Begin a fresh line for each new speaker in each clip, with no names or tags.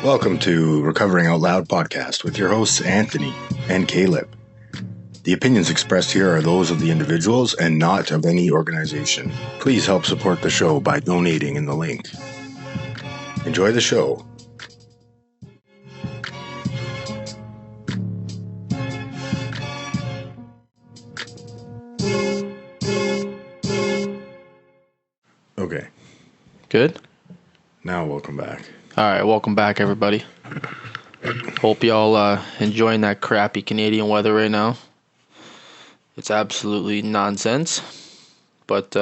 Welcome to Recovering Out Loud podcast with your hosts Anthony and Caleb. The opinions expressed here are those of the individuals and not of any organization. Please help support the show by donating in the link. Enjoy the show. Okay,
Good?
now welcome back.
All right, welcome back, everybody. Hope y'all enjoying that crappy Canadian weather right now. It's absolutely nonsense. But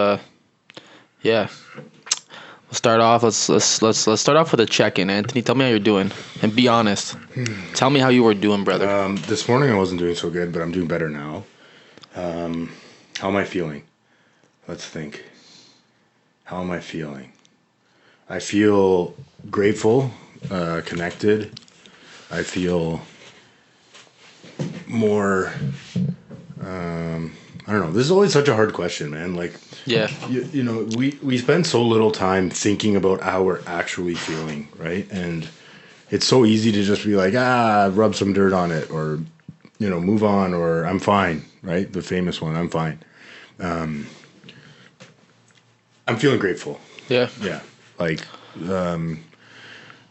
yeah, let's start off. Let's start off with a check-in. Anthony, tell me how you're doing, and be honest. Tell me how you were doing, brother.
This morning I wasn't doing so good, but I'm doing better now. How am I feeling? Let's think. How am I feeling? I feel grateful, connected. I feel more, I don't know. This is always such a hard question, man. Like,
Yeah,
you know, we spend so little time thinking about how we're actually feeling, right? And it's so easy to just be like, rub some dirt on it, or, you know, move on, or I'm fine, right? The famous one, I'm fine. I'm feeling grateful.
yeah,
Yeah. Like,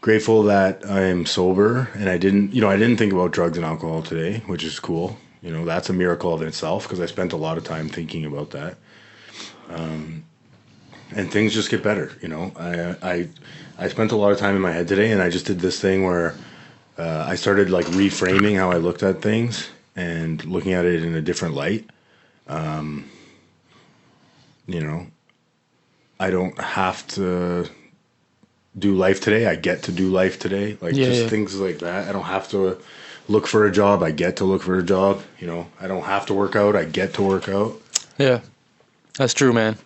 grateful that I'm sober and I didn't think about drugs and alcohol today, which is cool. You know, that's a miracle in itself because I spent a lot of time thinking about that. And things just get better, you know. I spent a lot of time in my head today, and I just did this thing where I started like reframing how I looked at things and looking at it in a different light. You know, I don't have to do life today. I get to do life today. Like things like that. I don't have to look for a job. I get to look for a job. You know, I don't have to work out. I get to work out.
yeah. That's true, man.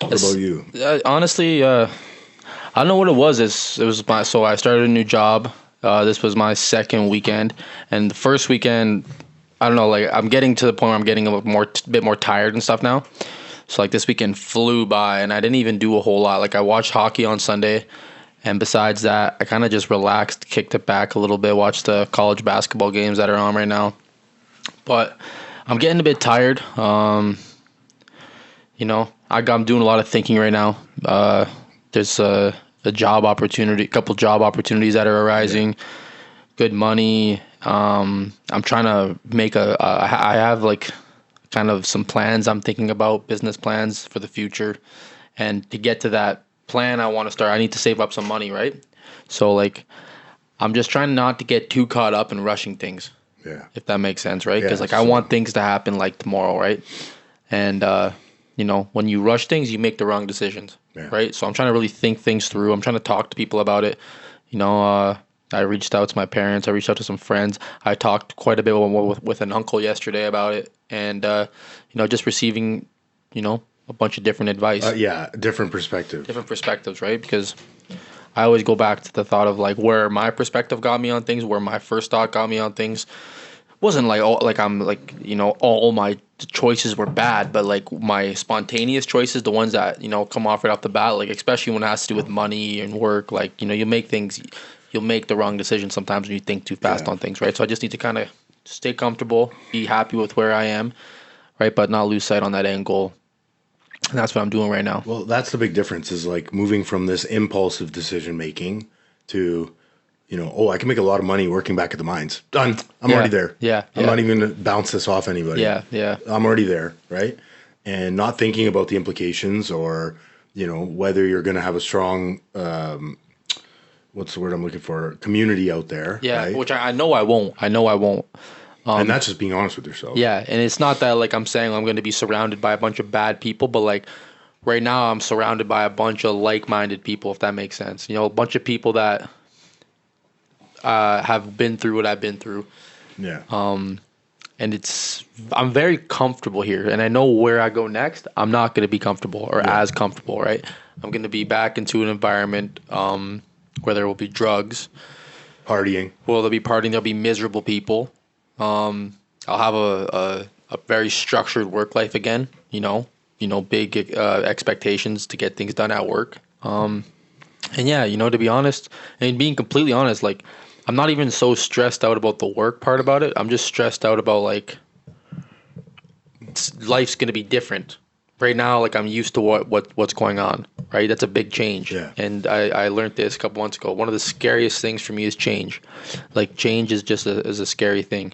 What about you?
Honestly, I don't know what it was. So I started a new job. This was my second weekend, and the first weekend, I don't know. Like, I'm getting to the point where I'm getting a bit more tired and stuff now. So like this weekend flew by, and I didn't even do a whole lot. Like, I watched hockey on Sunday, and besides that, I kind of just relaxed, kicked it back a little bit, watched the college basketball games that are on right now. But I'm getting a bit tired. You know, I'm doing a lot of thinking right now. There's a couple job opportunities that are arising, good money. I'm trying to make I have like kind of some plans I'm thinking about, business plans for the future. And to get to that plan, I need to save up some money, right? So like, I'm just trying not to get too caught up in rushing things.
Yeah.
If that makes sense, right? Because
Yeah,
I want things to happen like tomorrow, right? And you know, when you rush things, you make the wrong decisions, right? So I'm trying to really think things through. I'm trying to talk to people about it. You know, I reached out to my parents. I reached out to some friends. I talked quite a bit with an uncle yesterday about it, and you know, just receiving, you know, a bunch of different advice.
Different perspective.
Different perspectives, right? Because I always go back to the thought of like where my perspective got me on things, where my first thought got me on things. Wasn't like all my choices were bad, but like my spontaneous choices, the ones that, you know, come off right off the bat, like especially when it has to do with money and work, like, you know, you'll make the wrong decision sometimes when you think too fast on things, right? So I just need to kind of stay comfortable, be happy with where I am, right, but not lose sight on that end goal. And that's what I'm doing right now.
Well, that's the big difference, is like moving from this impulsive decision making to, you know, I can make a lot of money working back at the mines. Done. I'm already there. I'm not even going to bounce this off anybody.
Yeah.
I'm already there, right? And not thinking about the implications, or, you know, whether you're going to have a strong, what's the word I'm looking for? Community out there.
Yeah,
right?
which I know I won't.
And that's just being honest with yourself.
Yeah, and it's not that like I'm saying I'm going to be surrounded by a bunch of bad people, but like right now I'm surrounded by a bunch of like-minded people, if that makes sense. You know, a bunch of people that have been through what I've been through.
Yeah.
And I'm very comfortable here, and I know where I go next, I'm not going to be comfortable or as comfortable, right? I'm going to be back into an environment where there will be drugs.
Partying.
Well, there'll be partying, there'll be miserable people. I'll have a very structured work life again, you know, big expectations to get things done at work. And yeah, to be honest, and being completely honest, like I'm not even so stressed out about the work part about it. I'm just stressed out about like life's gonna be different. Right now, like I'm used to what's going on. Right, that's a big change.
Yeah.
And I learned this a couple months ago. One of the scariest things for me is change. Like change is just a scary thing.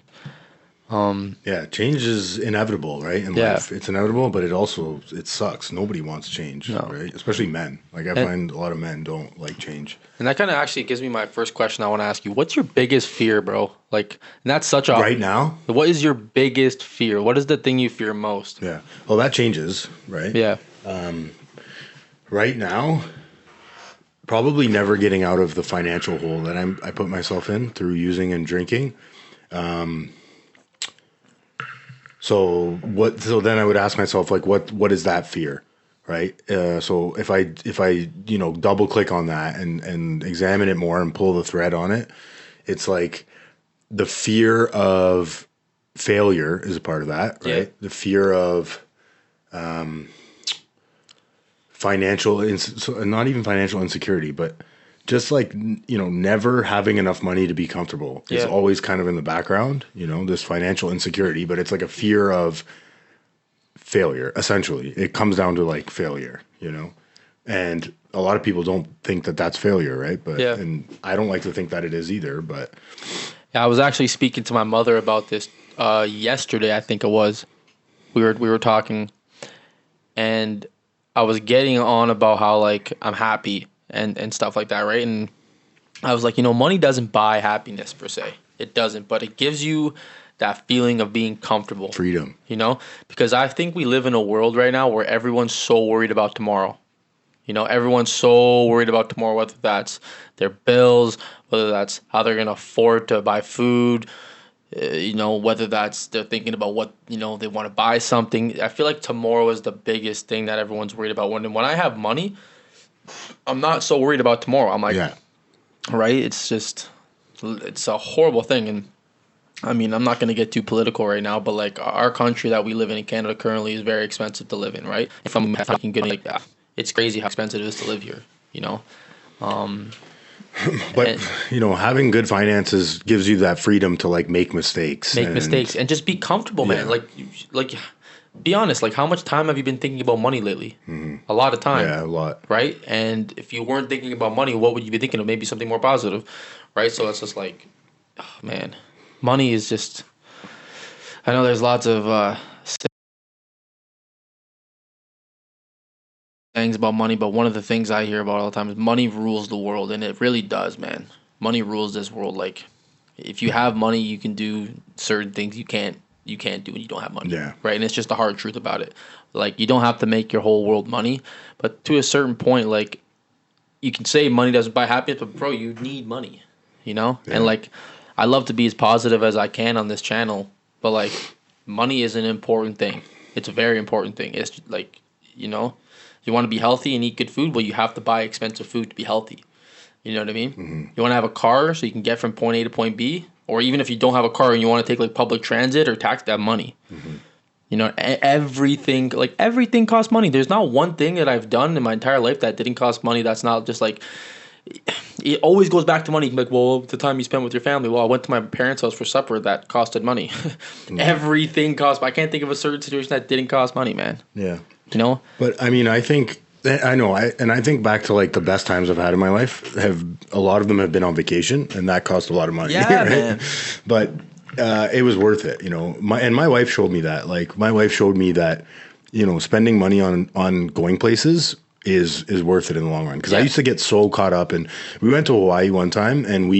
Yeah, change is inevitable, right? In
Yeah.
life, it's inevitable, but it sucks. Nobody wants change,
No.
right? Especially men. Like I find a lot of men don't like change.
And that kind of actually gives me my first question I want to ask you. What's your biggest fear, bro? Like, and that's such a
Right now,
What is your biggest fear? What is the thing you fear most?
yeah. Well, that changes, right?
Yeah.
Right now, probably never getting out of the financial hole that I put myself in through using and drinking. So then I would ask myself, like, what is that fear, right? So if I double click on that and examine it more and pull the thread on it, it's like the fear of failure is a part of that, right?
Yeah.
The fear of not even financial insecurity, but just like never having enough money to be comfortable is
Yeah.
always kind of in the background. This financial insecurity, but it's like a fear of failure. Essentially, it comes down to like failure, and a lot of people don't think that that's failure, right? But
Yeah.
and I don't like to think that it is either. But
Yeah, I was actually speaking to my mother about this yesterday. I think it was. We were talking, and I was getting on about how like I'm happy and stuff like that, right? And I was like, money doesn't buy happiness per se. It doesn't, but it gives you that feeling of being comfortable.
freedom,
Because I think we live in a world right now where everyone's so worried about tomorrow. Everyone's so worried about tomorrow, whether that's their bills, whether that's how they're going to afford to buy food, whether that's they're thinking about what, they want to buy something. I feel like tomorrow is the biggest thing that everyone's worried about. When I have money, I'm not so worried about tomorrow. I'm like,
yeah,
right? It's a horrible thing. And I mean, I'm not going to get too political right now, but like our country that we live in Canada currently is very expensive to live in, right? If I'm fucking good like that, it's crazy how expensive it is to live here,
but
and-
having good finances gives you that freedom to like make mistakes,
and just be comfortable, man.
Yeah.
Like, be honest. Like, how much time have you been thinking about money lately? A lot of time.
Yeah, a lot.
Right? And if you weren't thinking about money, what would you be thinking of? Maybe something more positive, right? So it's just like, oh, man, money is just. I know there's lots of things about money, but one of the things I hear about all the time is money rules the world, and it really does, man. Money rules this world. Like, if you have money, you can do certain things you can't do when you don't have money.
Yeah.
Right? And it's just the hard truth about it. Like, you don't have to make your whole world money, but to a certain point, like, you can say money doesn't buy happiness, but bro, you need money,
Yeah.
And like, I love to be as positive as I can on this channel, but like, money is an important thing. It's a very important thing. It's like, you want to be healthy and eat good food, well, you have to buy expensive food to be healthy. You know what I mean?
Mm-hmm.
You want to have a car so you can get from point A to point B, or even if you don't have a car and you want to take like public transit or taxi, that money.
Mm-hmm.
Everything costs money. There's not one thing that I've done in my entire life that didn't cost money. That's not just like, it always goes back to money. Like, well, the time you spent with your family. Well, I went to my parents' house for supper. That costed money. Everything costs. I can't think of a certain situation that didn't cost money, man.
Yeah.
But
I mean, I think I think back to like the best times I've had in my life. A lot of them have been on vacation, and that cost a lot of money.
Yeah,
right?
man.
But it was worth it, My wife showed me that. Like my wife showed me that, spending money on going places is worth it in the long run. Because I
Yeah.
used to get so caught up, and we went to Hawaii one time, and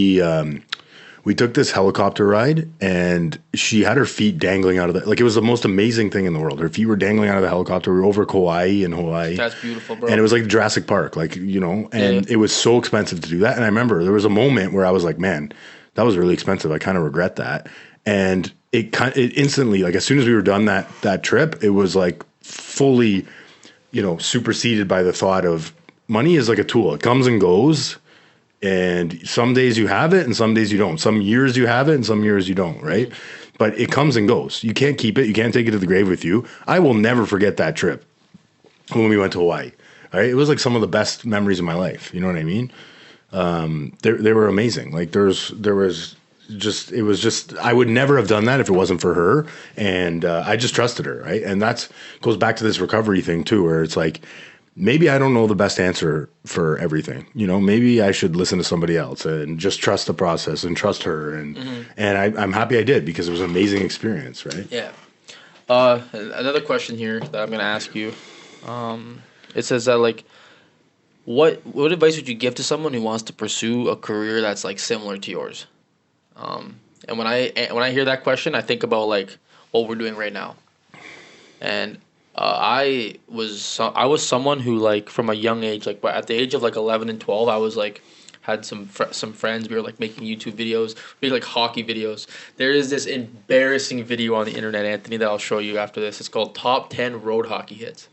we took this helicopter ride, and she had her feet dangling out of the, like, it was the most amazing thing in the world. Her feet were dangling out of the helicopter. We were over Kauai in Hawaii.
that's beautiful, bro.
And it was like Jurassic Park, and
Yeah.
it was so expensive to do that. And I remember there was a moment where I was like, man, that was really expensive. I kind of regret that. And it instantly, like as soon as we were done that trip, it was like fully, superseded by the thought of money is like a tool. It comes and goes. And some days you have it and some days you don't. Some years you have it and some years you don't, right? But it comes and goes. You can't keep it. You can't take it to the grave with you. I will never forget that trip when we went to Hawaii. Right? It was like some of the best memories of my life. You know what I mean? They were amazing. Like there was just, it was just, I would never have done that if it wasn't for her. And I just trusted her. Right. And that's goes back to this recovery thing too, where it's like, maybe I don't know the best answer for everything. You know, maybe I should listen to somebody else and just trust the process and trust her. And I'm happy I did, because it was an amazing experience. Right.
Yeah. Another question here that I'm going to ask you. It says that, like, what advice would you give to someone who wants to pursue a career that's like similar to yours? And when I hear that question, I think about like what we're doing right now. And I was someone who, like, from a young age, like at the age of like 11 and 12, I was like, had some friends. We were like making YouTube videos, like hockey videos. There is this embarrassing video on the internet, Anthony, that I'll show you after this. It's called Top 10 Road Hockey Hits.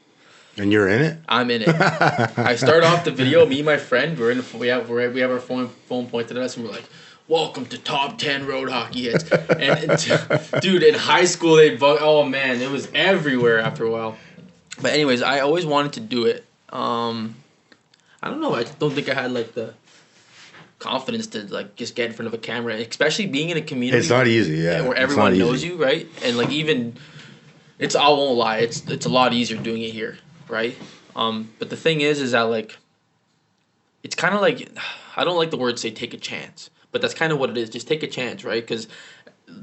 And you're in it?
I'm in it. I start off the video, me and my friend, we have our phone pointed at us, and we're like, welcome to Top 10 Road Hockey Hits. And dude, in high school, oh man, it was everywhere after a while. But anyways, I always wanted to do it. I don't know, I don't think I had like the confidence to like just get in front of a camera, especially being in a community.
It's not easy, yeah.
Where everyone knows you, right? And like, even I won't lie, it's a lot easier doing it here, right? But the thing is that like, it's kind of like, I don't like the word say take a chance, but that's kind of what it is. Just take a chance, right? Because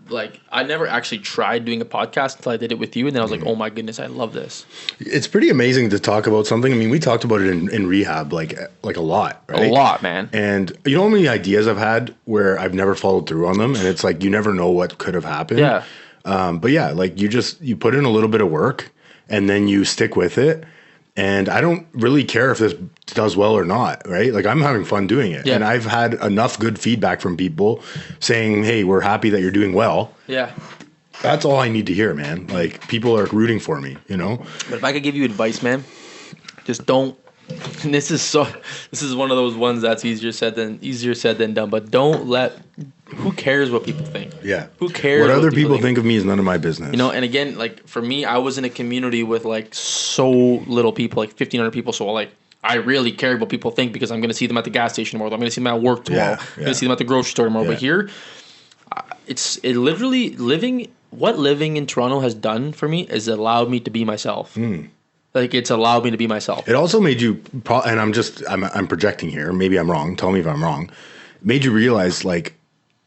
like, I never actually tried doing a podcast until I did it with you, and then I was like, oh my goodness, I love this.
It's pretty amazing to talk about something. I mean, we talked about it in rehab like a lot, right?
A lot, man.
And you know how many ideas I've had where I've never followed through on them, and it's like you never know what could have happened.
Yeah.
But yeah, like you put in a little bit of work, and then you stick with it. And I don't really care if this does well or not, right? Like, I'm having fun doing it. Yeah. And I've had enough good feedback from people saying, hey, we're happy that you're doing well.
Yeah.
That's all I need to hear, man. Like, people are rooting for me, you know?
But if I could give you advice, man, just don't. And this is one of those ones that's easier said than done. But don't let. Who cares what people think?
Yeah.
Who cares
what other people think of me is none of my business.
You know, and again, like, for me, I was in a community with like so little people, like 1,500 people. So like, I really care what people think, because I'm going to see them at the gas station tomorrow. I'm going to see them at work tomorrow. I'm going to see them at the grocery store tomorrow. Yeah. But here, it literally living in Toronto has done for me is allowed me to be myself. Like, it's allowed me to be myself.
It also made you, and I'm projecting here. Maybe I'm wrong. Tell me if I'm wrong. Made you realize like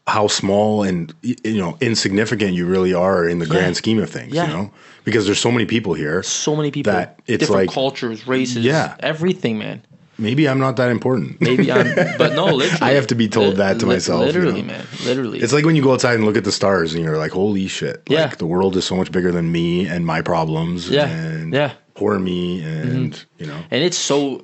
how small and, you know, insignificant you really are in the grand scheme of things. You know, because there's so many people here.
So many people
that it's
different
like
cultures, races, everything, man.
Maybe I'm not that important.
But no, literally.
I have to be told that to myself.
Literally,
you know?
Man. Literally.
It's like when you go outside and look at the stars and you're like, holy shit. Like, the world is so much bigger than me and my problems. And poor me and, you know.
And it's so,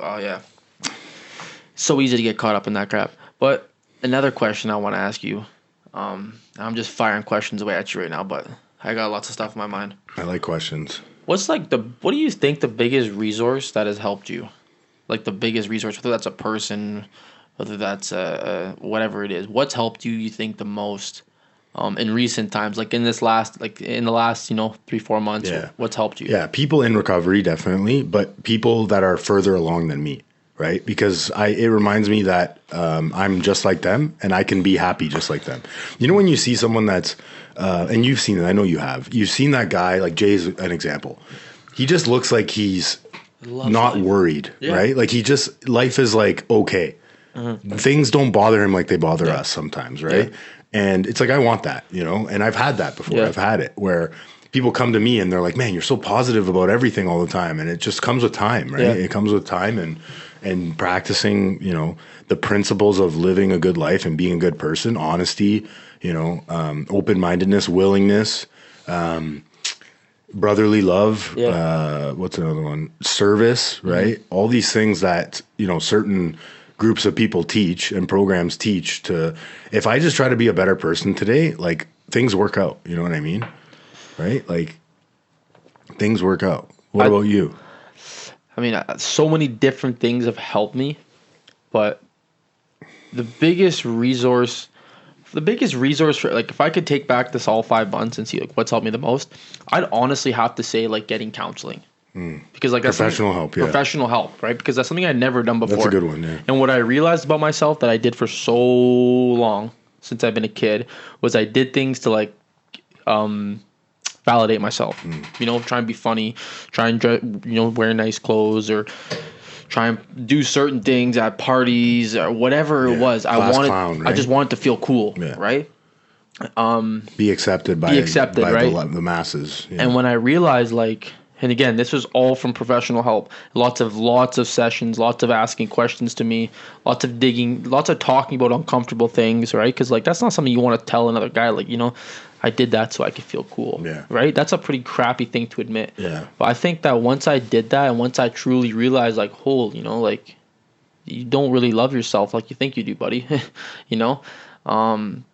so easy to get caught up in that crap. But another question I want to ask you. I'm just firing questions away at you right now, but I got lots of stuff in my mind.
I like questions.
What do you think the biggest resource that has helped you? Like, the biggest resource, whether that's a person, whether that's whatever it is. What's helped you think, the most in recent times? Like, in the last, 3-4 months, what's helped you?
Yeah, people in recovery, definitely, but people that are further along than me, right? Because it reminds me that I'm just like them, and I can be happy just like them. You know, when you see someone that's, and you've seen it, I know you have. You've seen that guy, like Jay's an example. He just looks like he's not worried, right? Like, life is like, okay. Things don't bother him like they bother us sometimes, right? And it's like, I want that, you know? And I've had that before. I've had it where people come to me and they're like, man, you're so positive about everything all the time. And it just comes with time, right? It comes with time and practicing, you know, the principles of living a good life and being a good person, honesty, you know, open-mindedness, willingness, brotherly love. What's another one? Service, right? All these things that, you know, certain groups of people teach and programs teach to, if I just try to be a better person today, like, things work out. You know what I mean? Right? Like, things work out. What about you?
I mean, so many different things have helped me, but the biggest resource for, like, if I could take back this all 5 months and see like what's helped me the most, I'd honestly have to say like getting counseling. Because like that's
Professional help, yeah.
professional help, right? Because that's something I'd never done before.
That's a good one, yeah.
And what I realized about myself that I did for so long since I've been a kid was I did things to like validate myself. You know, try and be funny, try and wear nice clothes, or try and do certain things at parties or whatever it was.
Class clown, right?
I just wanted to feel cool,
Yeah.
right?
Be accepted by
right?
the masses. Yeah.
And when I realized, like, and again, this was all from professional help. Lots of sessions, lots of asking questions to me, lots of digging, lots of talking about uncomfortable things, right? Because like that's not something you want to tell another guy. Like, you know, I did that so I could feel cool.
Yeah.
Right? That's a pretty crappy thing to admit.
Yeah.
But I think that once I did that and once I truly realized, like, you know, like, you don't really love yourself like you think you do, buddy. You know?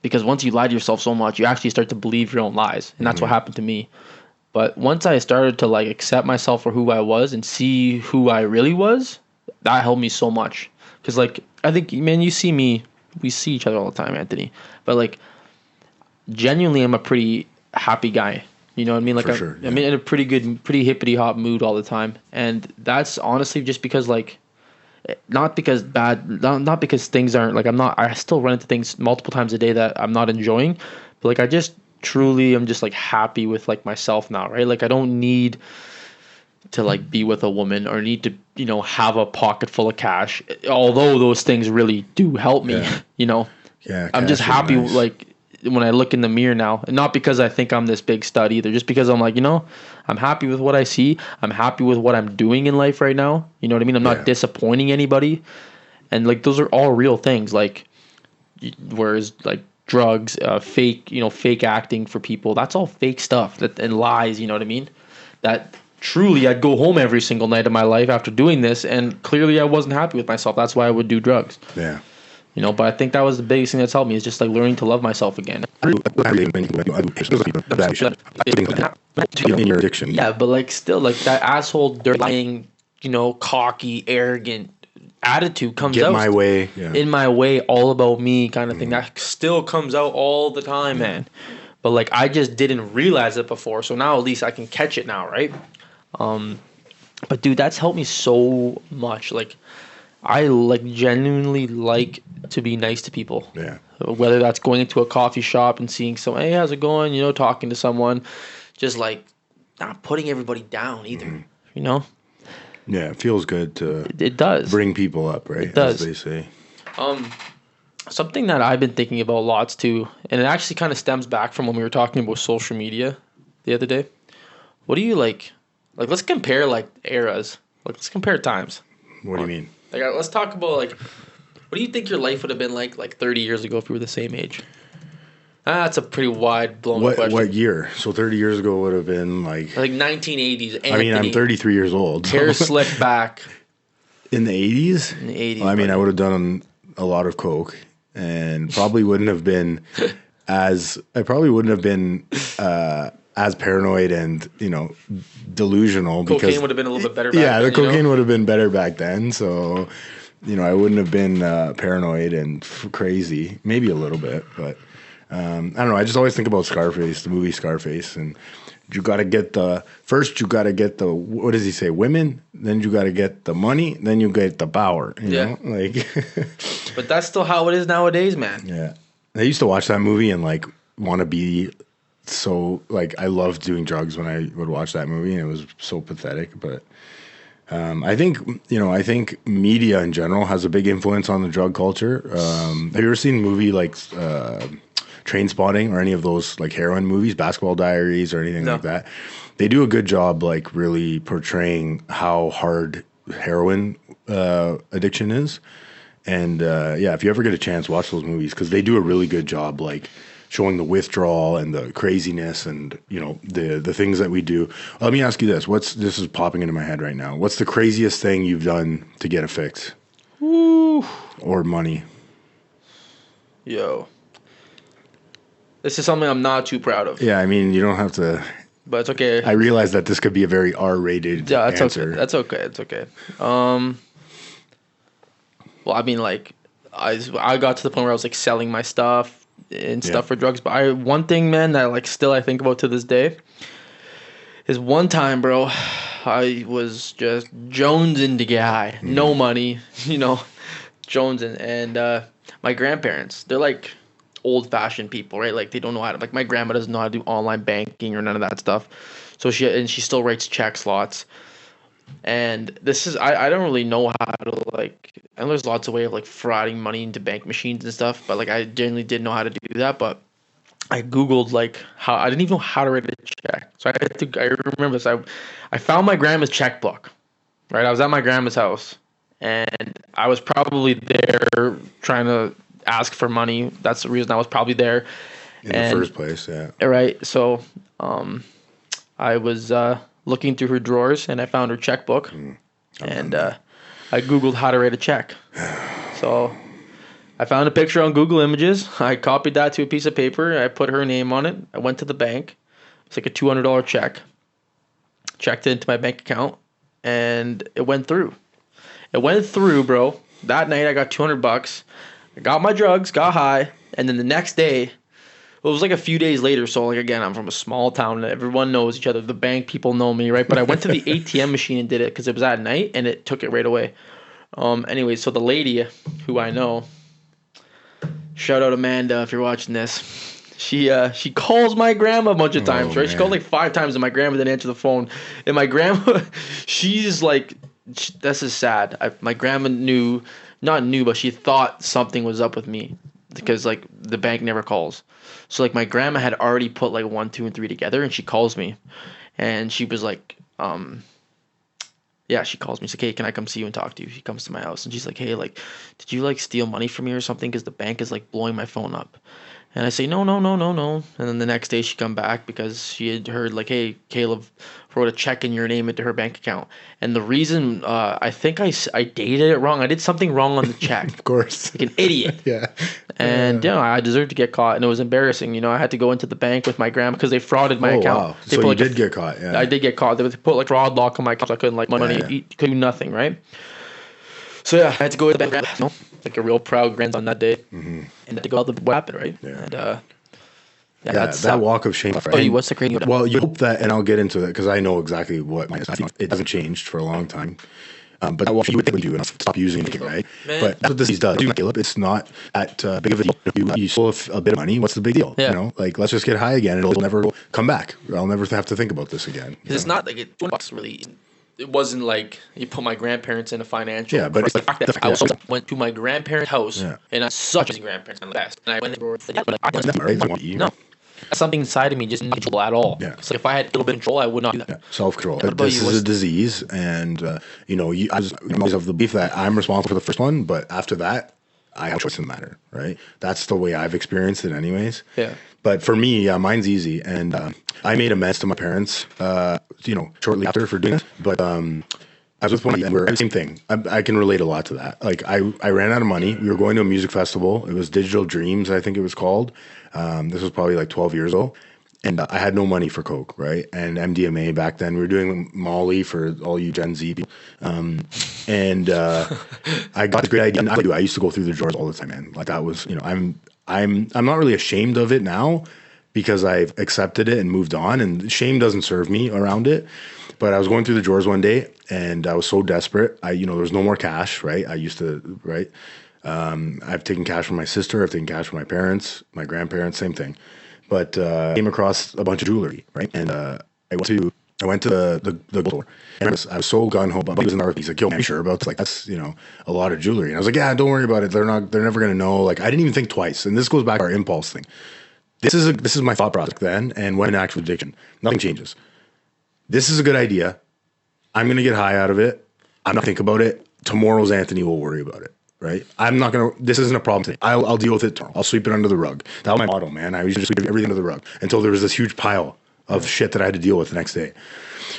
Because once you lie to yourself so much, you actually start to believe your own lies. And that's what happened to me. But once I started to like accept myself for who I was and see who I really was, that helped me so much. Because like, I think, man, you see me, we see each other all the time, Anthony. But like, genuinely, I'm a pretty happy guy. You know what I mean? Like, I'm in a pretty hippity hop mood all the time. And that's honestly just because like, not because things aren't like, I still run into things multiple times a day that I'm not enjoying. But like, I just truly am just like happy with like myself now, right? Like I don't need to like be with a woman or need to, you know, have a pocket full of cash. Although those things really do help me, you know.
Yeah.
I'm just happy like when I look in the mirror now, and not because I think I'm this big stud either, just because I'm like, you know, I'm happy with what I see. I'm happy with what I'm doing in life right now. You know what I mean? I'm not disappointing anybody. And like those are all real things. Like whereas like drugs, fake acting for people, that's all fake stuff and lies, you know what I mean? That truly I'd go home every single night of my life after doing this, and clearly I wasn't happy with myself. That's why I would do drugs.
Yeah.
You know, but I think that was the biggest thing that's helped me is just like learning to love myself again.
In your addiction.
Yeah, but like still like that asshole, dirty, you know, cocky, arrogant attitude comes out.
Get my way. Yeah.
In my way, all about me kind of thing. That still comes out all the time, man. But like I just didn't realize it before, so now at least I can catch it now, right? But dude, that's helped me so much. Like I like genuinely like to be nice to people.
Yeah.
Whether that's going into a coffee shop and seeing someone, hey, how's it going? You know, talking to someone, just like not putting everybody down either. You know.
Yeah, it feels good to.
It does
bring people up, right?
It does.
As they say.
Something that I've been thinking about lots too, and it actually kind of stems back from when we were talking about social media the other day. What do you like? Like, let's compare like eras. Like, let's compare times.
What do you mean?
Like, let's talk about like, what do you think your life would have been like 30 years ago if you were the same age? That's a pretty wide blown question.
What year? So 30 years ago would have been like
1980s. Anthony,
I mean, I'm 33 years old.
Hair slicked back.
In the 80s?
In the 80s.
Well, I mean, I would have done a lot of coke and probably wouldn't have been as paranoid and, you know, delusional.
Cocaine would have been a little bit better back then.
Yeah, the cocaine would have been better back then. So, you know, I wouldn't have been paranoid and crazy. Maybe a little bit, but I don't know. I just always think about Scarface, the movie Scarface, and you got to get what does he say? Women, then you got to get the money, then you get the power. You know? Like.
But that's still how it is nowadays, man.
Yeah, I used to watch that movie and like want to be so like I loved doing drugs when I would watch that movie, and it was so pathetic. But I think media in general has a big influence on the drug culture. Have you ever seen a movie like Trainspotting or any of those like heroin movies, Basketball Diaries or anything like that? They do a good job like really portraying how hard heroin addiction is. And if you ever get a chance, watch those movies because they do a really good job like showing the withdrawal and the craziness and, you know, the things that we do. Let me ask you this. This is popping into my head right now. What's the craziest thing you've done to get a fix?
Ooh.
Or money?
Yo. This is something I'm not too proud of.
Yeah, I mean, you don't have to.
But it's okay.
I realize that this could be a very R-rated answer.
Okay. That's okay. It's okay. Well, I mean, like, I got to the point where I was like selling my stuff and stuff for drugs. But one thing, man, that like still I think about to this day is one time, bro. I was just jonesing to get high. No money, jonesing. And my grandparents, they're like old fashioned people, right? Like they don't know how to, like my grandma doesn't know how to do online banking or none of that stuff. So she still writes checks lots. And this is I don't really know how to like, and there's lots of way of like frauding money into bank machines and stuff, but like I generally didn't know how to do that. But I googled like how I didn't even know how to write a check. So I remember this. I found my grandma's checkbook. Right, I was at my grandma's house, and I was probably there trying to ask for money. That's the reason I was probably there.
In the first place, yeah.
Right. So, I was looking through her drawers, and I found her checkbook, and I googled how to write a check. So, I found a picture on Google Images. I copied that to a piece of paper. I put her name on it. I went to the bank. It's like a $200 check. Checked it into my bank account, and it went through. It went through, bro. That night I got $200. I got my drugs, got high, and then the next day, it was like a few days later. So like again, I'm from a small town. Everyone knows each other. The bank people know me, right? But I went to the ATM machine and did it because it was at night, and it took it right away. Anyway, so the lady who I know, shout out Amanda if you're watching this. She calls my grandma a bunch of times, right? Man. She called like 5 times, and my grandma didn't answer the phone. And my grandma, she's like, this is sad. My grandma not knew, but she thought something was up with me because like the bank never calls. So like my grandma had already put like 1, 2, and 3 together, and she calls me, and she was like, yeah, she calls me. She's like, hey, can I come see you and talk to you? She comes to my house, and she's like, hey, like, did you like steal money from me or something? Because the bank is like blowing my phone up. And I say, no. And then the next day she come back because she had heard like, hey, Caleb wrote a check in your name into her bank account. And the reason, I think I dated it wrong. I did something wrong on the check.
Of course.
Like an idiot.
Yeah.
And, I deserved to get caught. And it was embarrassing. I had to go into the bank with my grandma because they frauded my account.
Wow. So you did get caught, yeah.
I did get caught. They put like fraud lock on my account. So I couldn't like money, couldn't do nothing, right? So yeah, I had to go to the bank, like a real proud grandson that day, and to go out the what happened, right?
Yeah.
And
that's that walk of shame.
Right? What's the crazy?
Well, you hope that, and I'll get into it because I know exactly what my it hasn't changed for a long time. But that walk you would think would do and stop using it, right? Man. But that's what this does, Caleb. It's not at big of a deal. If you stole a bit of money, what's the big deal?
Yeah.
Like let's just get high again. It'll never come back. I'll never have to think about this again.
Because it's not like $20 really. It wasn't like you put my grandparents in a financial.
Yeah, but
I also went to my grandparents' house, and I such as grandparents and the best. And I went there. No, something inside of me just not control at all.
Yeah.
So if I had a little bit of control, I would not do that.
Yeah. Self-control. This is a disease, and I was of the belief that I'm responsible for the first one, but after that, I have a choice in the matter. Right? That's the way I've experienced it, anyways.
Yeah.
But for me, mine's easy, and I made amends to my parents, shortly after for doing this. But I was with one of them. We're same thing. I can relate a lot to that. Like I ran out of money. We were going to a music festival. It was Digital Dreams, I think it was called. This was probably like 12 years ago, and I had no money for Coke, right? And MDMA back then. We were doing Molly for all you Gen Z people. And I got this great idea. I used to go through the drawers all the time, man. Like that was, I'm not really ashamed of it now because I've accepted it and moved on, and shame doesn't serve me around it. But I was going through the drawers one day, and I was so desperate. There was no more cash, right? I used to, right? I've taken cash from my sister. I've taken cash from my parents, my grandparents, same thing. But I came across a bunch of jewelry, right? And I went to the gold store, and I was so gun ho. But he was in the he's like, "Yo, man, you sure about this? Like that's a lot of jewelry." And I was like, "Yeah, don't worry about it. They're never gonna know." Like I didn't even think twice. And this goes back to our impulse thing. This is my thought process then, and when in actual addiction, nothing changes. This is a good idea. I'm gonna get high out of it. I'm not think about it. Tomorrow's Anthony will worry about it. Right? I'm not gonna. This isn't a problem today. I'll deal with it tomorrow. I'll sweep it under the rug. That was my motto, man. I used to sweep everything under the rug until there was this huge pile of shit that I had to deal with the next day.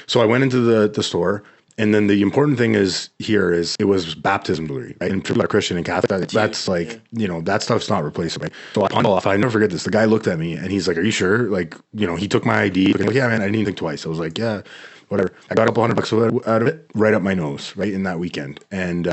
So I went into the store, and then the important thing is it was baptism jewelry, right? And people are Christian and Catholic. That's like that stuff's not replaceable. So I never forget this. The guy looked at me and he's like, "Are you sure?" Like he took my ID. Like, yeah, man. I didn't even think twice. I was like, yeah, whatever. I got $100 out of it, right up my nose, right in that weekend, and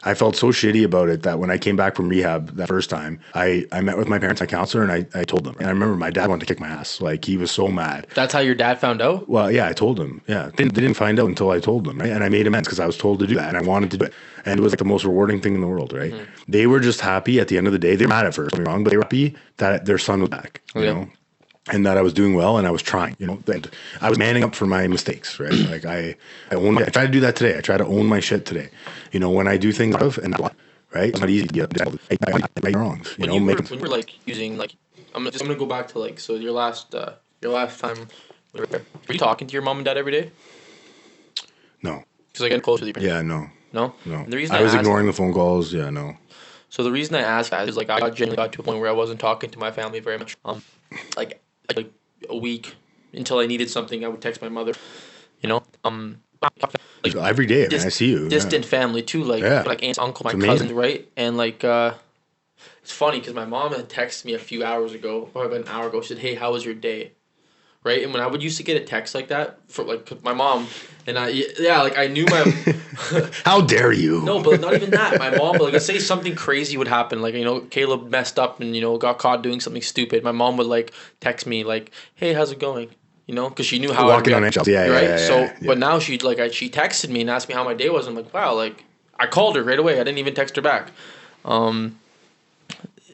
I felt so shitty about it that when I came back from rehab that first time, I met with my parents, my counselor, and I told them. And I remember my dad wanted to kick my ass. Like, he was so mad.
That's how your dad found out?
Well, yeah, I told him. Yeah. They didn't find out until I told them, right? And I made amends because I was told to do that, and I wanted to do it. And it was like the most rewarding thing in the world, right? They were just happy at the end of the day. They were mad at first, don't get me wrong, but they were happy that their son was back, you know? And that I was doing well and I was trying, you know, that I was manning up for my mistakes, right? Like I try to do that today. I try to own my shit today. You know, when I do things right? It's not easy to get right wrongs.
When you were like using like, I'm gonna go back to like, so your last time, were you talking to your mom and dad every day?
No.
Because I get close with you.
Yeah, no.
No?
No.
And the reason
I was ignoring the phone calls. Yeah, no.
So the reason I asked that is like I genuinely got to a point where I wasn't talking to my family very much. Like a week until I needed something, I would text my mother. You know,
like every day, man, I see you.
Distant family too, like aunts, uncle, my cousins, right? And like it's funny because my mom had texted me a few hours ago, or about an hour ago. She said, "Hey, how was your day?" Right, and when I would used to get a text like that for like my mom, and I knew my.
How dare you?
No, but not even that. My mom, like, let's say something crazy would happen, like, you know, Caleb messed up and, you know, got caught doing something stupid. My mom would like text me like, "Hey, how's it going?" You know, because she knew how
walking on eggshells. Yeah, right. Yeah.
But now she texted me and asked me how my day was. I'm like, wow, like I called her right away. I didn't even text her back.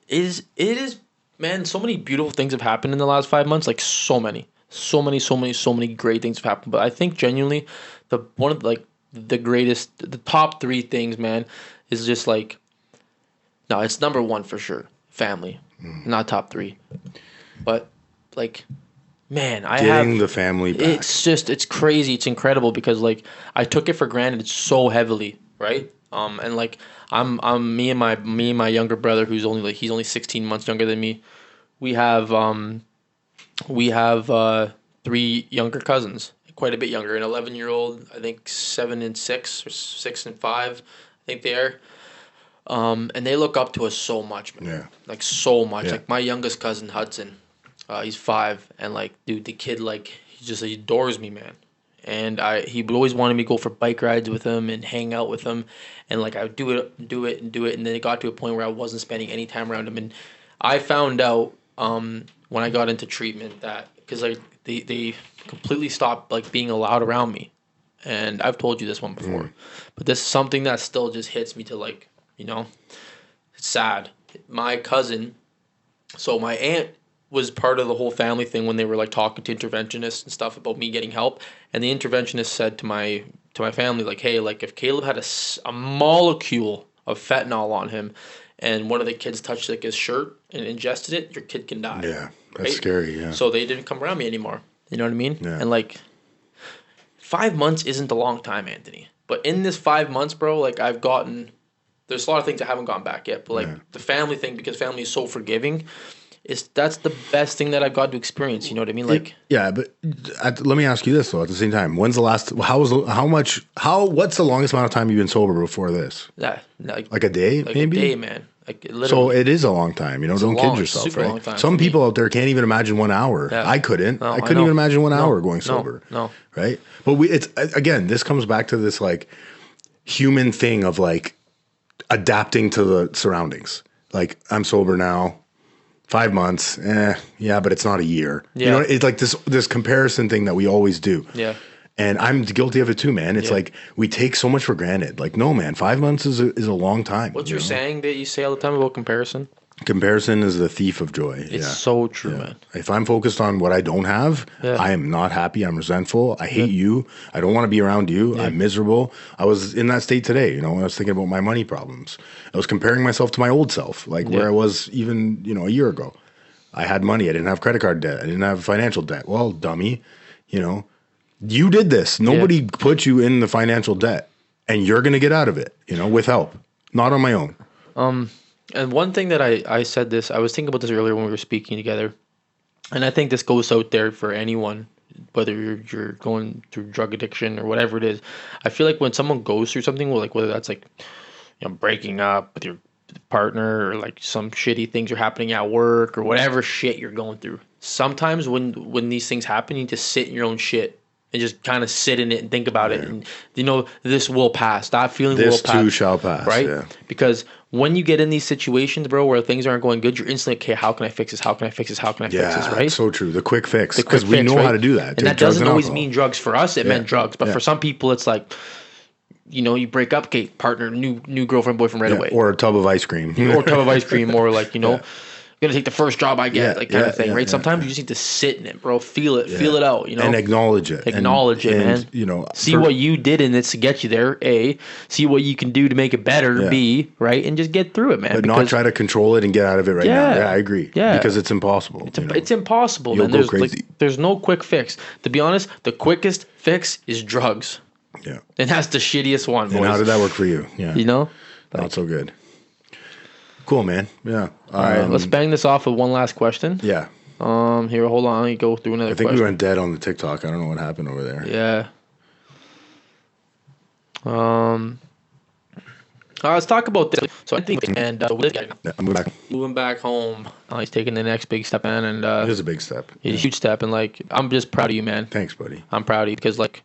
It is, man. So many beautiful things have happened in the last 5 months. Like so many great things have happened. But I think genuinely, the top three things, man, is just like, no, it's number one for sure. Family, not top three, but like, man,
getting the family back.
It's crazy. It's incredible because like I took it for granted so heavily, right? And like me and my younger brother, he's only 16 months younger than me. We have three younger cousins, quite a bit younger, an 11-year-old, I think 7 and 6 or 6 and 5, I think they are. And they look up to us so much, man.
Yeah.
Like so much.
Yeah.
Like my youngest cousin Hudson, he's 5, and like, dude, the kid like he adores me, man. And he always wanted me to go for bike rides with him and hang out with him, and like I would do it, and then it got to a point where I wasn't spending any time around him, and I found out when I got into treatment that because like they completely stopped like being allowed around me, and I've told you this one before, but this is something that still just hits me to like, you know, it's sad. My cousin, so my aunt was part of the whole family thing when they were like talking to interventionists and stuff about me getting help, and the interventionist said to my family like, hey, like if Caleb had a molecule of fentanyl on him and one of the kids touched like his shirt and ingested it, your kid can die.
Yeah, that's scary. Yeah.
So they didn't come around me anymore. You know what I mean?
Yeah.
And like 5 months isn't a long time, Anthony. But in this 5 months, bro, like there's a lot of things I haven't gone back yet. But like the family thing, because family is so forgiving, that's the best thing that I've got to experience. You know what I mean? Like,
yeah, but let me ask you this though. At the same time, what's the longest amount of time you've been sober before this?
Yeah,
like a day,
like
maybe.
A day, man. Like literally.
So it is a long time. You know, don't kid yourself, right? Some people out there can't even imagine 1 hour. Yeah. I couldn't. I couldn't even imagine 1 hour going sober.
No.
Right. But it's again, this comes back to this like human thing of like adapting to the surroundings. Like I'm sober now. 5 months, yeah, but it's not a year. Yeah. You know, it's like this comparison thing that we always do.
Yeah.
And I'm guilty of it too, man. It's like we take so much for granted. Like, no, man, 5 months is a long time.
What's your saying that you say all the time about comparison?
Comparison is the thief of joy.
It's so true, man.
If I'm focused on what I don't have, I am not happy. I'm resentful. I hate you. I don't want to be around you. I'm miserable. I was in that state today. You know, when I was thinking about my money problems. I was comparing myself to my old self, like where I was even, you know, a year ago. I had money. I didn't have credit card debt. I didn't have financial debt. Well, dummy, you know, you did this. Nobody put you in the financial debt, and you're going to get out of it, you know, with help, not on my own.
And one thing that I said this, I was thinking about this earlier when we were speaking together, and I think this goes out there for anyone, whether you're going through drug addiction or whatever it is. I feel like when someone goes through something, like whether that's like, you know, breaking up with your partner or like some shitty things are happening at work or whatever shit you're going through. Sometimes when these things happen, you need to sit in your own shit and just kind of sit in it and think about it. And, this will pass. That feeling will
This
pass.
too shall pass.
Right?
Yeah.
Because when you get in these situations, bro, where things aren't going good, you're instantly, okay, how can I fix this? How can I fix this? How can I fix this? Right?
So true. The quick fix.
The quick
Because we
fix,
know
right?
how to do that.
And that
drugs
doesn't always
alcohol.
mean drugs. For us, it meant drugs. But
Yeah.
for some people, it's like, you break up, okay, partner, new girlfriend, boyfriend right away.
Or a tub of ice cream.
Or a tub of ice cream, or like, gonna take the first job I get,
Yeah,
kind of thing,
yeah,
right?
yeah,
Sometimes you just need to sit in it, bro. Feel it out,
And acknowledge it.
Acknowledge it, man. See what you did in it to get you there, A. See what you can do to make it better, B. Right? And just get through it, man.
But not try to control it and get out of it right now. Yeah, I agree.
Yeah.
Because it's impossible.
It's impossible,
You'll
man.
go crazy.
There's no quick fix. To be honest, the quickest fix is drugs.
Yeah.
And that's the shittiest one, boys.
And how did that work for you? Yeah.
Like,
Not so good. Cool, man. Yeah.
all right, let's bang this off with one last question.
Yeah.
Here, hold on. Let me go through another
I think
question.
we went dead on the TikTok. I don't know what happened over there.
Yeah. Let's talk about this. So I think, and with this guy
Yeah, I'm moving back.
moving back home, he's taking the next big step, man, and
It is a big step.
it's a huge step. And like, I'm just proud of you, man.
Thanks, buddy.
I'm proud of you because like,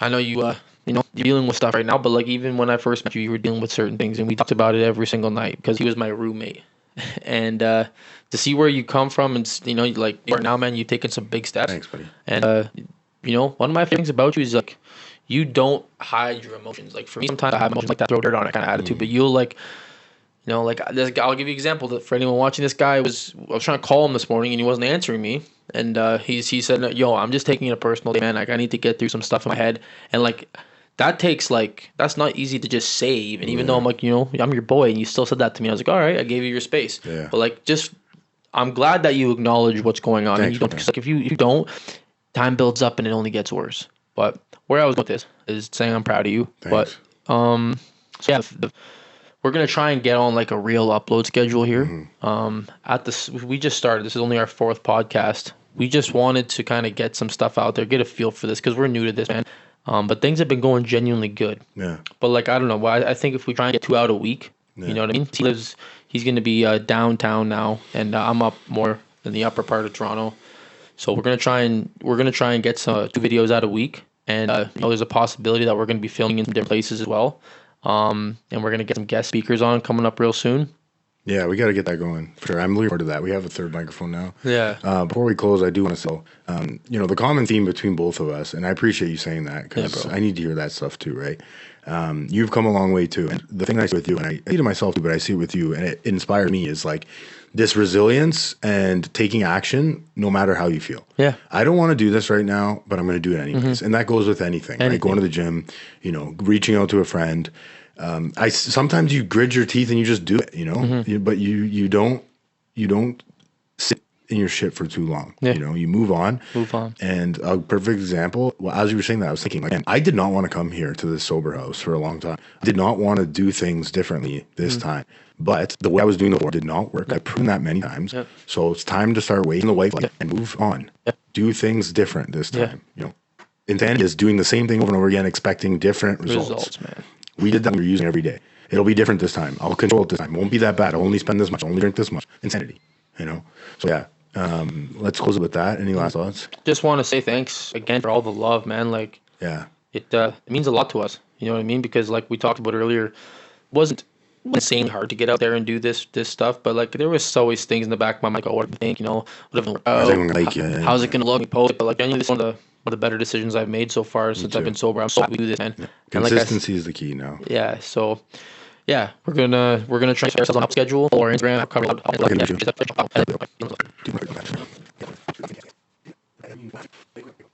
I know you, you're dealing with stuff right now, but like even when I first met you, you were dealing with certain things, and we talked about it every single night because he was my roommate. And to see where you come from, and like right now, man, you've taken some big steps.
Thanks, buddy.
And one of my things about you is like, you don't hide your emotions. Like for me, sometimes I have emotions like that, throw dirt on it kind of attitude. But you'll like, like this guy, I'll give you an example that for anyone watching. This guy I was trying to call him this morning and he wasn't answering me. And he said, "Yo, I'm just taking it personal, man. Like I need to get through some stuff in my head." And like that takes that's not easy to just say. Even though I'm like, I'm your boy, and you still said that to me. I was like, all right, I gave you your space.
Yeah.
But like, I'm glad that you acknowledge what's going on.
Thanks,
And you don't,
man.
cause like if you don't, time builds up and it only gets worse. But where I was with this is saying I'm proud of you.
Thanks.
But so yeah, we're gonna try and get on like a real upload schedule here. We just started. This is only our 4th podcast. We just wanted to kind of get some stuff out there, get a feel for this because we're new to this, man. But things have been going genuinely good.
Yeah.
But like I don't know. I think if we try and get 2 out a week, you know what I mean. He's gonna be downtown now, and I'm up more in the upper part of Toronto. So we're gonna try and get some 2 videos out a week, and there's a possibility that we're gonna be filming in some different places as well. And we're gonna get some guest speakers on coming up real soon.
Yeah, we got to get that going. For sure. I'm looking forward to that. We have a 3rd microphone now.
Yeah.
Before we close, I do want to say, the common theme between both of us, and I appreciate you saying that because I need to hear that stuff too, right? You've come a long way too. And the thing I see with you, and I see it myself too, but I see it with you, and it inspires me, is like this resilience and taking action no matter how you feel.
Yeah.
I don't want to do this right now, but I'm going to do it anyways. And that goes with anything. Like going to the gym, reaching out to a friend. Sometimes you grit your teeth and you just do it, but you don't sit in your shit for too long.
Yeah.
You move on. And a perfect example, well, as you were saying that, I was thinking, like, man, I did not want to come here to this sober house for a long time. I did not want to do things differently this time. But the way I was doing before did not work. I've proven that many times. Yeah. So it's time to start waiting the white flag and move on. Yeah. Do things different this time. Insanity is doing the same thing over and over again, expecting different results. Man. We did that. We were using it every day. It'll be different this time. I'll control it this time. It won't be that bad. I'll only spend this much. I'll only drink this much. Insanity. So yeah. Let's close it with that. Any last thoughts?
Just want to say thanks again for all the love, man. Like,
yeah,
it means a lot to us. You know what I mean? Because like we talked about earlier, it wasn't insanely hard to get out there and do this stuff, but like there was always things in the back of my mind. Like, oh, what do you think? Whatever. How's it gonna look? Post, but like genuinely, this is one of the better decisions I've made so far since I've been sober. I'm so happy to do this, man.
Yeah. Consistency is the key now.
Yeah. So. Yeah, we're gonna try to ourselves on a schedule or Instagram. Cover